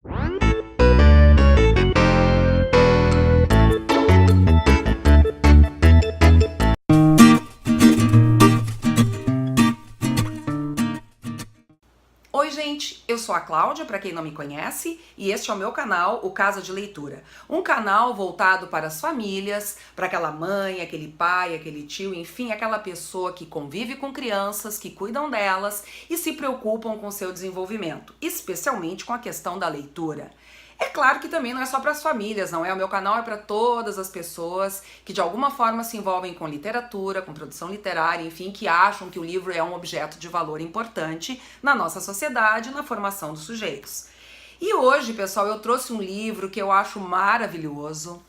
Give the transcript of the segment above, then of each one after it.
Oi gente, eu sou a Cláudia, para quem não me conhece, e este é o meu canal, o Casa de Leitura. Um canal voltado para as famílias, para aquela mãe, aquele pai, aquele tio, enfim, aquela pessoa que convive com crianças, que cuidam delas e se preocupam com seu desenvolvimento, especialmente com a questão da leitura. É claro que também não é só para as famílias, não é? O meu canal é para todas as pessoas que de alguma forma se envolvem com literatura, com produção literária, enfim, que acham que o livro é um objeto de valor importante na nossa sociedade, na formação dos sujeitos. E hoje, pessoal, eu trouxe um livro que eu acho maravilhoso,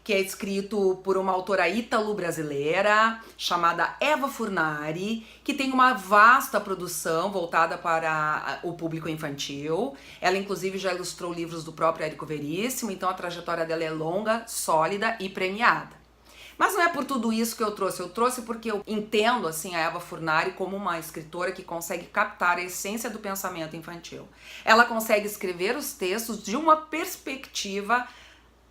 que é escrito por uma autora ítalo-brasileira chamada Eva Furnari, que tem uma vasta produção voltada para o público infantil. Ela inclusive já ilustrou livros do próprio Érico Veríssimo, então a trajetória dela é longa, sólida e premiada. Mas não é por tudo isso que eu trouxe porque eu entendo assim a Eva Furnari como uma escritora que consegue captar a essência do pensamento infantil. Ela consegue escrever os textos de uma perspectiva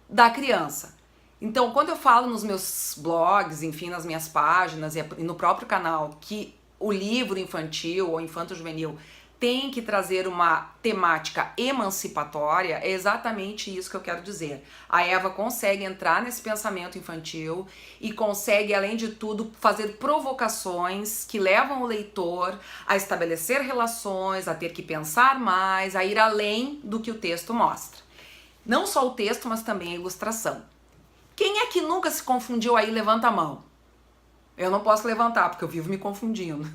da criança. Então, quando eu falo nos meus blogs, enfim, nas minhas páginas e no próprio canal, que o livro infantil ou infanto-juvenil tem que trazer uma temática emancipatória, é exatamente isso que eu quero dizer. A Eva consegue entrar nesse pensamento infantil e consegue, além de tudo, fazer provocações que levam o leitor a estabelecer relações, a ter que pensar mais, a ir além do que o texto mostra. Não só o texto, mas também a ilustração. Quem é que nunca se confundiu aí? Levanta a mão. Eu não posso levantar, porque eu vivo me confundindo.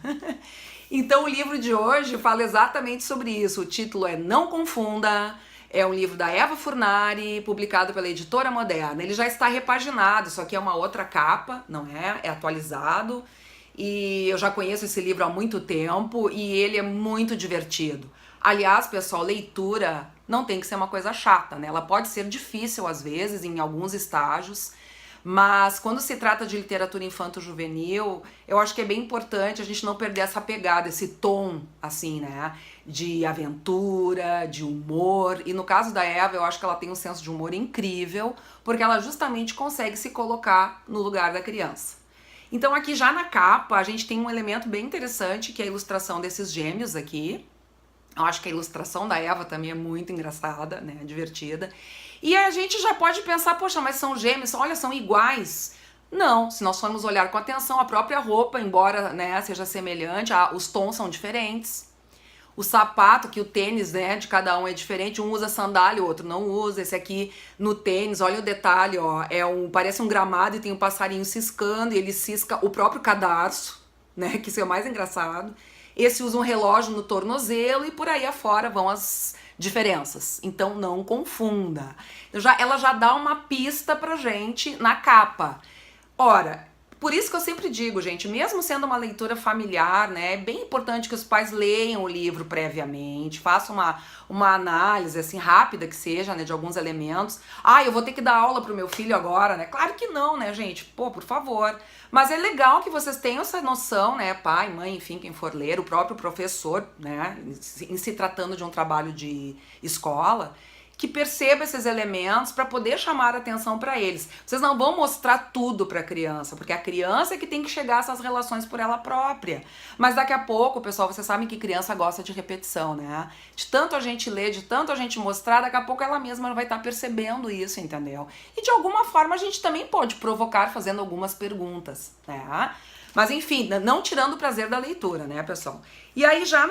Então o livro de hoje fala exatamente sobre isso. O título é Não Confunda, é um livro da Eva Furnari, publicado pela Editora Moderna. Ele já está repaginado, isso aqui é uma outra capa, não é? É atualizado. E eu já conheço esse livro há muito tempo e ele é muito divertido. Aliás, pessoal, leitura não tem que ser uma coisa chata, né? Ela pode ser difícil às vezes, em alguns estágios, mas quando se trata de literatura infanto-juvenil, eu acho que é bem importante a gente não perder essa pegada, esse tom, assim, né? De aventura, de humor. E no caso da Eva, eu acho que ela tem um senso de humor incrível, porque ela justamente consegue se colocar no lugar da criança. Então aqui já na capa a gente tem um elemento bem interessante, que é a ilustração desses gêmeos aqui. Eu acho que a ilustração da Eva também é muito engraçada, né, divertida. E a gente já pode pensar, poxa, mas são gêmeos, olha, são iguais. Não, se nós formos olhar com atenção, a própria roupa, embora, né, seja semelhante, os tons são diferentes. O sapato, que o tênis, né, de cada um é diferente, um usa sandália, o outro não usa. Esse aqui no tênis, olha o detalhe, ó, parece um gramado e tem um passarinho ciscando e ele cisca o próprio cadarço, né, que isso é o mais engraçado. Esse usa um relógio no tornozelo e por aí afora vão as diferenças. Então não confunda. Ela já dá uma pista pra gente na capa. Ora, por isso que eu sempre digo, gente, mesmo sendo uma leitura familiar, né, é bem importante que os pais leiam o livro previamente, façam uma análise, assim, rápida que seja, né, de alguns elementos. Ah, eu vou ter que dar aula pro meu filho agora, né? Claro que não, né, gente? Pô, por favor. Mas é legal que vocês tenham essa noção, né, pai, mãe, enfim, quem for ler, o próprio professor, né, em se tratando de um trabalho de escola, que perceba esses elementos para poder chamar a atenção para eles. Vocês não vão mostrar tudo para a criança, porque a criança é que tem que chegar a essas relações por ela própria. Mas daqui a pouco, pessoal, vocês sabem que criança gosta de repetição, né? De tanto a gente ler, de tanto a gente mostrar, daqui a pouco ela mesma vai estar percebendo isso, entendeu? E de alguma forma a gente também pode provocar fazendo algumas perguntas, né? Mas enfim, não tirando o prazer da leitura, né, pessoal? E aí já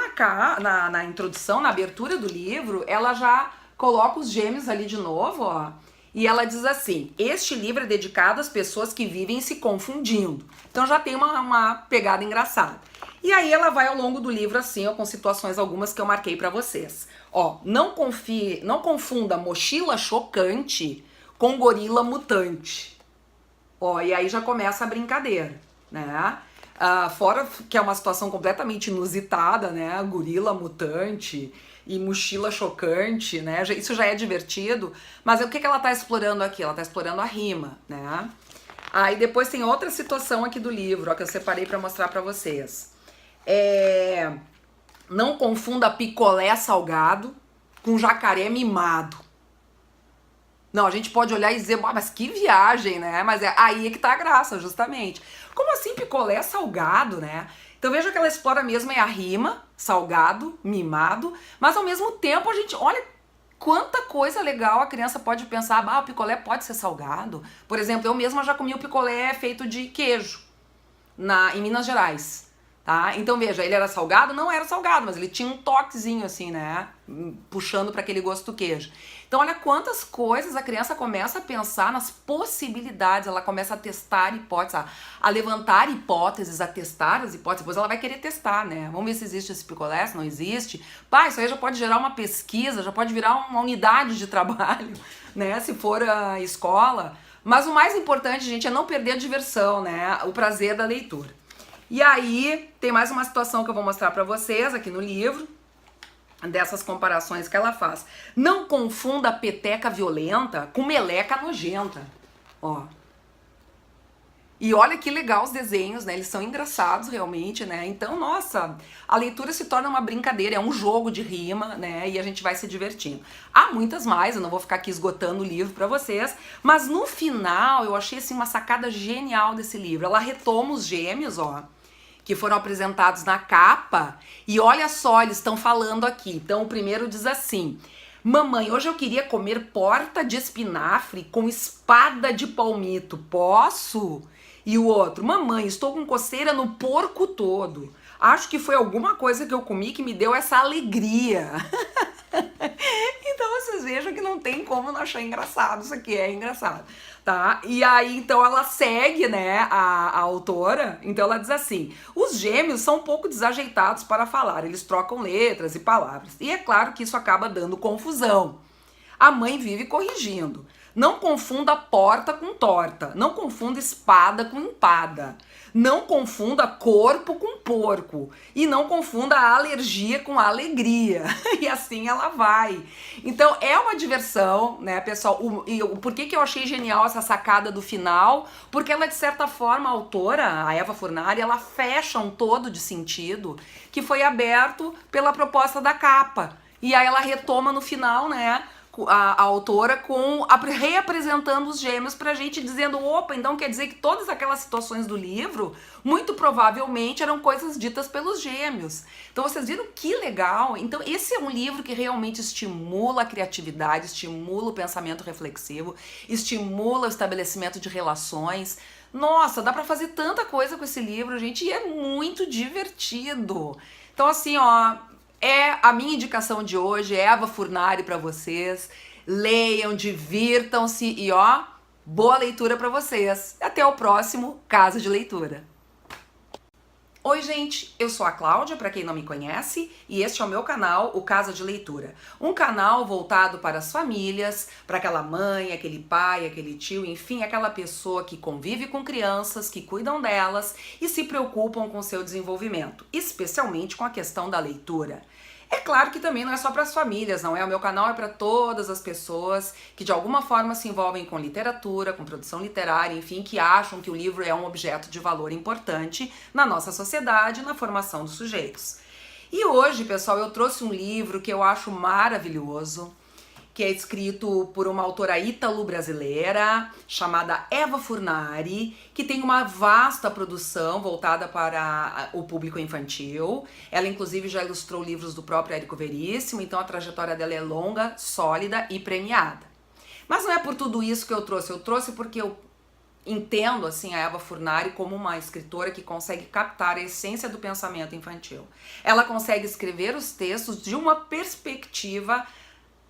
na introdução, na abertura do livro, ela já coloca os gêmeos ali de novo, ó, e ela diz assim: este livro é dedicado às pessoas que vivem se confundindo. Então já tem uma pegada engraçada. E aí ela vai ao longo do livro assim, ó, com situações algumas que eu marquei pra vocês. Ó, não confunda mochila chocante com gorila mutante. Ó, e aí já começa a brincadeira, né? Fora que é uma situação completamente inusitada, né? Gorila mutante e mochila chocante, né? Isso já é divertido, mas o que ela tá explorando aqui? Ela tá explorando a rima, né? Aí depois tem outra situação aqui do livro, ó, que eu separei pra mostrar pra vocês. Não confunda picolé salgado com jacaré mimado. Não, a gente pode olhar e dizer, mas que viagem, né? Mas é aí que tá a graça, justamente. Como assim picolé é salgado, né? Então veja que ela explora mesmo a rima, salgado, mimado, mas ao mesmo tempo a gente, olha quanta coisa legal a criança pode pensar, o picolé pode ser salgado. Por exemplo, eu mesma já comi o picolé feito de queijo em Minas Gerais. Tá? Então veja, ele era salgado? Não era salgado, mas ele tinha um toquezinho assim, né? Puxando para aquele gosto do queijo. Então olha quantas coisas a criança começa a pensar nas possibilidades, ela começa a testar hipóteses, a levantar hipóteses, a testar as hipóteses, depois ela vai querer testar, né? Vamos ver se existe esse picolé, se não existe. Isso aí já pode gerar uma pesquisa, já pode virar uma unidade de trabalho, né? Se for a escola. Mas o mais importante, gente, é não perder a diversão, né? O prazer da leitura. E aí, tem mais uma situação que eu vou mostrar pra vocês aqui no livro, dessas comparações que ela faz. Não confunda peteca violenta com meleca nojenta. Ó. E olha que legal os desenhos, né? Eles são engraçados realmente, né? Então, nossa, a leitura se torna uma brincadeira, é um jogo de rima, né? E a gente vai se divertindo. Há muitas mais, eu não vou ficar aqui esgotando o livro pra vocês, mas no final eu achei assim uma sacada genial desse livro. Ela retoma os gêmeos, ó, que foram apresentados na capa, e olha só, eles estão falando aqui. Então o primeiro diz assim: mamãe, hoje eu queria comer porta de espinafre com espada de palmito, posso? E o outro: mamãe, estou com coceira no porco todo. Acho que foi alguma coisa que eu comi que me deu essa alegria. Então vocês vejam que não tem como não achar engraçado, isso aqui é engraçado, tá? E aí então ela segue, né, a autora, então ela diz assim: os gêmeos são um pouco desajeitados para falar, eles trocam letras e palavras, e é claro que isso acaba dando confusão. A mãe vive corrigindo: não confunda porta com torta, não confunda espada com empada, não confunda corpo com porco, e não confunda a alergia com a alegria. E assim ela vai. Então é uma diversão, né, pessoal? Por que eu achei genial essa sacada do final? Porque ela, de certa forma, a autora, a Eva Furnari, ela fecha um todo de sentido que foi aberto pela proposta da capa. E aí ela retoma no final, né, a autora reapresentando os gêmeos pra gente, dizendo, opa, então quer dizer que todas aquelas situações do livro, muito provavelmente eram coisas ditas pelos gêmeos. Então vocês viram que legal? Então esse é um livro que realmente estimula a criatividade, estimula o pensamento reflexivo, estimula o estabelecimento de relações. Nossa, dá pra fazer tanta coisa com esse livro, gente, e é muito divertido. Então assim, ó, a minha indicação de hoje, é Eva Furnari para vocês. Leiam, divirtam-se e ó, boa leitura para vocês. Até o próximo Casa de Leitura. Oi gente, eu sou a Cláudia, para quem não me conhece, e este é o meu canal, o Casa de Leitura. Um canal voltado para as famílias, para aquela mãe, aquele pai, aquele tio, enfim, aquela pessoa que convive com crianças, que cuidam delas e se preocupam com seu desenvolvimento, especialmente com a questão da leitura. É claro que também não é só para as famílias, não é? O meu canal é para todas as pessoas que de alguma forma se envolvem com literatura, com produção literária, enfim, que acham que o livro é um objeto de valor importante na nossa sociedade, na formação dos sujeitos. E hoje, pessoal, eu trouxe um livro que eu acho maravilhoso, que é escrito por uma autora ítalo-brasileira chamada Eva Furnari, que tem uma vasta produção voltada para o público infantil. Ela, inclusive, já ilustrou livros do próprio Érico Veríssimo, então a trajetória dela é longa, sólida e premiada. Mas não é por tudo isso que eu trouxe porque eu entendo assim a Eva Furnari como uma escritora que consegue captar a essência do pensamento infantil. Ela consegue escrever os textos de uma perspectiva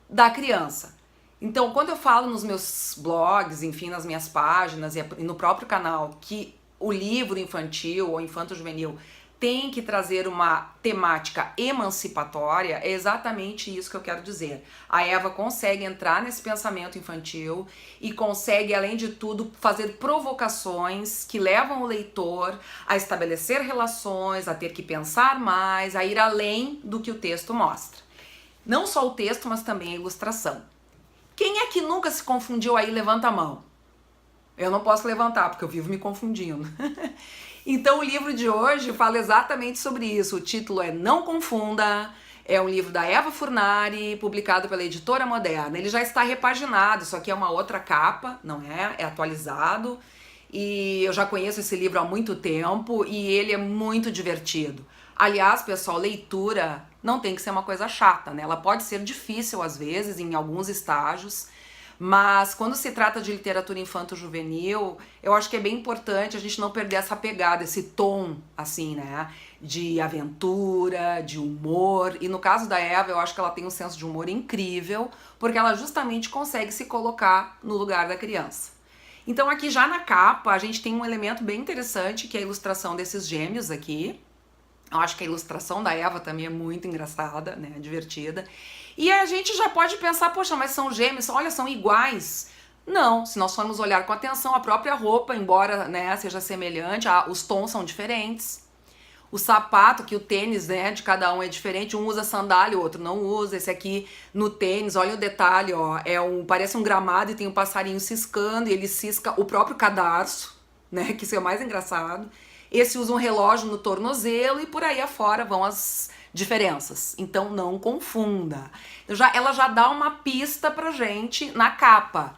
da criança. Então, quando eu falo nos meus blogs, enfim, nas minhas páginas e no próprio canal, que o livro infantil ou infanto-juvenil tem que trazer uma temática emancipatória, é exatamente isso que eu quero dizer. A Eva consegue entrar nesse pensamento infantil e consegue, além de tudo, fazer provocações que levam o leitor a estabelecer relações, a ter que pensar mais, a ir além do que o texto mostra. Não só o texto, mas também a ilustração. Quem é que nunca se confundiu aí? Levanta a mão. Eu não posso levantar, porque eu vivo me confundindo. Então o livro de hoje fala exatamente sobre isso. O título é Não Confunda, É um livro da Eva Furnari, publicado pela Editora Moderna. Ele já está repaginado, isso aqui é uma outra capa, não é? É atualizado. E eu já conheço esse livro há muito tempo e ele é muito divertido. Aliás, pessoal, leitura não tem que ser uma coisa chata, né? Ela pode ser difícil às vezes, em alguns estágios, mas quando se trata de literatura infanto-juvenil, eu acho que é bem importante a gente não perder essa pegada, esse tom, assim, né? De aventura, de humor. E no caso da Eva, eu acho que ela tem um senso de humor incrível, porque ela justamente consegue se colocar no lugar da criança. Então aqui já na capa a gente tem um elemento bem interessante, que é a ilustração desses gêmeos aqui. Eu acho que a ilustração da Eva também é muito engraçada, né, divertida. E a gente já pode pensar, poxa, mas são gêmeos, olha, são iguais. Não, se nós formos olhar com atenção, a própria roupa, embora, né, seja semelhante, os tons são diferentes. O sapato, que o tênis, né, de cada um é diferente, um usa sandália, o outro não usa. Esse aqui no tênis, olha o detalhe, ó, parece um gramado e tem um passarinho ciscando, e ele cisca o próprio cadarço, né, que isso é o mais engraçado. Esse usa um relógio no tornozelo e por aí afora vão as diferenças. Então não confunda. Ela já dá uma pista pra gente na capa.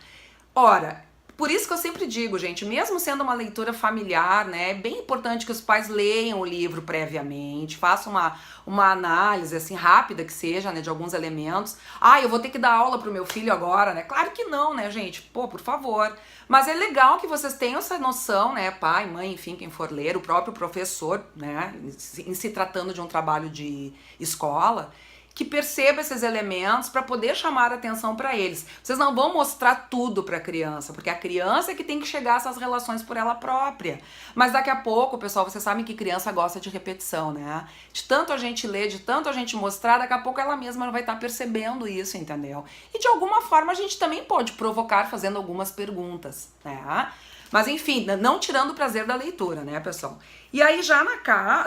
Ora, por isso que eu sempre digo, gente, mesmo sendo uma leitura familiar, né, é bem importante que os pais leiam o livro previamente, façam uma análise, assim, rápida que seja, né, de alguns elementos. Ah, eu vou ter que dar aula pro meu filho agora, né? Claro que não, né, gente? Pô, por favor. Mas é legal que vocês tenham essa noção, né, pai, mãe, enfim, quem for ler, o próprio professor, né, em se tratando de um trabalho de escola, que perceba esses elementos para poder chamar a atenção para eles. Vocês não vão mostrar tudo para a criança, porque a criança é que tem que chegar a essas relações por ela própria. Mas daqui a pouco, pessoal, vocês sabem que criança gosta de repetição, né? De tanto a gente ler, de tanto a gente mostrar, daqui a pouco ela mesma vai estar percebendo isso, entendeu? E de alguma forma a gente também pode provocar fazendo algumas perguntas, né? Mas enfim, não tirando o prazer da leitura, né, pessoal? E aí já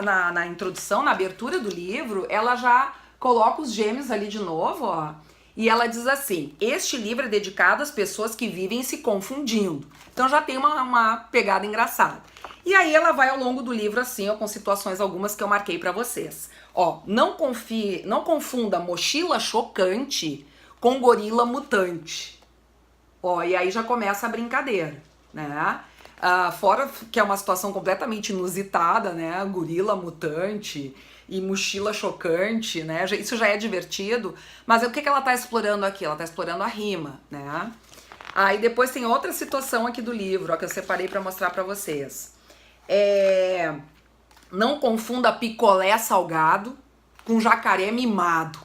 na introdução, na abertura do livro, ela já coloca os gêmeos ali de novo, ó. E ela diz assim: este livro é dedicado às pessoas que vivem se confundindo. Então já tem uma pegada engraçada. E aí ela vai ao longo do livro assim, ó, com situações algumas que eu marquei pra vocês. Ó, não confunda mochila chocante com gorila mutante. Ó, e aí já começa a brincadeira, né? Fora que é uma situação completamente inusitada, né? Gorila mutante e mochila chocante, né? Isso já é divertido, mas o que ela tá explorando aqui? Ela tá explorando a rima, né? Aí depois tem outra situação aqui do livro, ó, que eu separei pra mostrar pra vocês. Não confunda picolé salgado com jacaré mimado.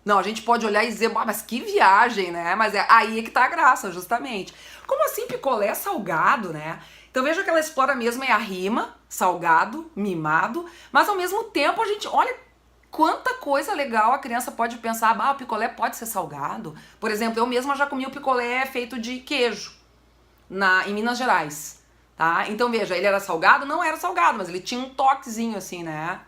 Não, a gente pode olhar e dizer, mas que viagem, né? Mas é aí que tá a graça, justamente. Como assim picolé salgado, né? Então veja que ela explora mesmo a rima, salgado, mimado, mas ao mesmo tempo a gente, olha quanta coisa legal a criança pode pensar, o picolé pode ser salgado. Por exemplo, eu mesma já comi o picolé feito de queijo em Minas Gerais. Tá? Então veja, ele era salgado? Não era salgado, mas ele tinha um toquezinho assim, né?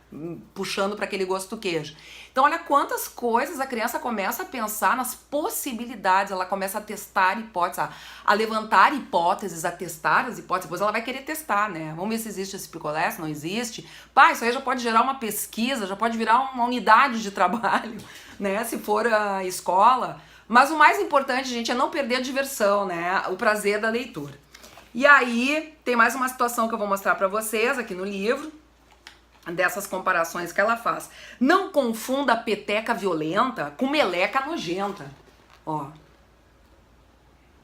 Puxando para aquele gosto do queijo. Então olha quantas coisas a criança começa a pensar nas possibilidades, ela começa a testar hipóteses, a levantar hipóteses, a testar as hipóteses, depois ela vai querer testar, né? Vamos ver se existe esse picolé, se não existe. Isso aí já pode gerar uma pesquisa, já pode virar uma unidade de trabalho, né? Se for a escola. Mas o mais importante, gente, é não perder a diversão, né? O prazer da leitura. E aí, tem mais uma situação que eu vou mostrar pra vocês aqui no livro, dessas comparações que ela faz. Não confunda peteca violenta com meleca nojenta. Ó.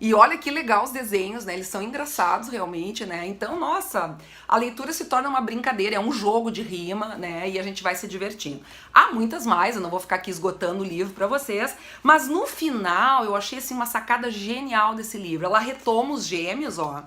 E olha que legal os desenhos, né? Eles são engraçados realmente, né? Então, nossa, a leitura se torna uma brincadeira, é um jogo de rima, né? E a gente vai se divertindo. Há muitas mais, eu não vou ficar aqui esgotando o livro pra vocês, mas no final eu achei assim uma sacada genial desse livro. Ela retoma os gêmeos, ó,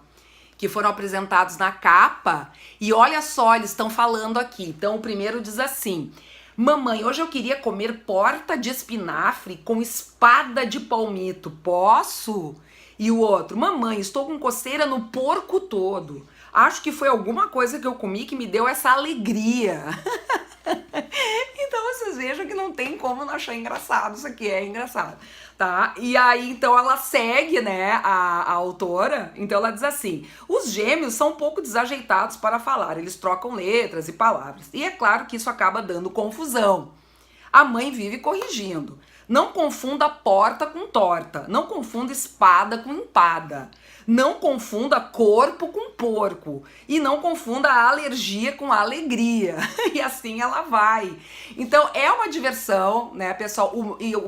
que foram apresentados na capa, e olha só, eles estão falando aqui. Então o primeiro diz assim: mamãe, hoje eu queria comer porta de espinafre com espada de palmito, posso? E o outro: mamãe, estou com coceira no porco todo. Acho que foi alguma coisa que eu comi que me deu essa alegria. Então vocês vejam que não tem como não achar engraçado, isso aqui é engraçado, tá? E aí então ela segue, né, a autora, então ela diz assim: os gêmeos são um pouco desajeitados para falar, eles trocam letras e palavras, e é claro que isso acaba dando confusão. A mãe vive corrigindo. Não confunda porta com torta. Não confunda espada com empada. Não confunda corpo com porco. E não confunda a alergia com a alegria. E assim ela vai. Então é uma diversão, né, pessoal?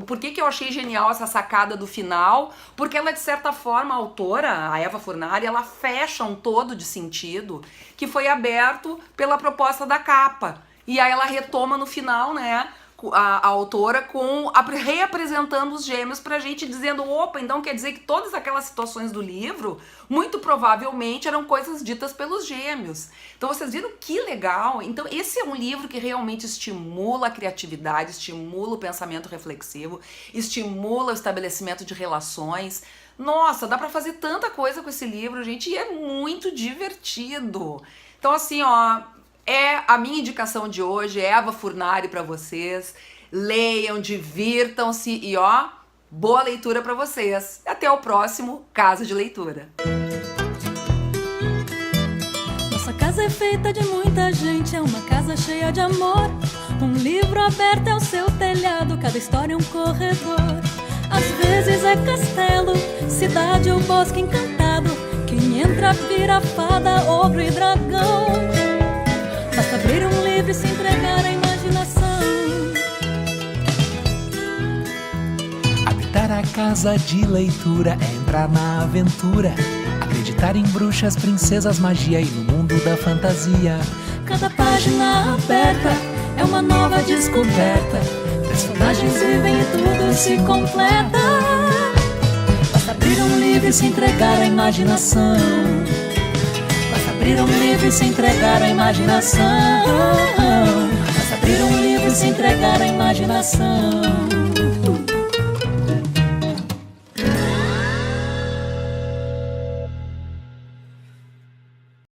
Por que eu achei genial essa sacada do final? Porque ela, de certa forma, a autora, a Eva Furnari, ela fecha um todo de sentido que foi aberto pela proposta da capa. E aí ela retoma no final, né? A autora reapresentando os gêmeos pra gente, dizendo, opa, então quer dizer que todas aquelas situações do livro, muito provavelmente eram coisas ditas pelos gêmeos. Então vocês viram que legal? Então esse é um livro que realmente estimula a criatividade, estimula o pensamento reflexivo, estimula o estabelecimento de relações. Nossa, dá pra fazer tanta coisa com esse livro, gente, e é muito divertido. Então assim, ó, é a minha indicação de hoje, é Eva Furnari para vocês. Leiam, divirtam-se e ó, boa leitura para vocês. Até o próximo Casa de Leitura. Nossa casa é feita de muita gente, é uma casa cheia de amor. Um livro aberto é o seu telhado, cada história é um corredor. Às vezes é castelo, cidade ou bosque encantado. Quem entra vira fada, ogro e dragão. Basta abrir um livro e se entregar à imaginação. Habitar a casa de leitura é entrar na aventura. Acreditar em bruxas, princesas, magia e no mundo da fantasia. Cada página aberta é uma nova descoberta. Personagens vivem e tudo se completa. Basta abrir um livro e se entregar à imaginação. Abrir um livro e se entregar à imaginação. Basta abrir um livro e se entregar à imaginação.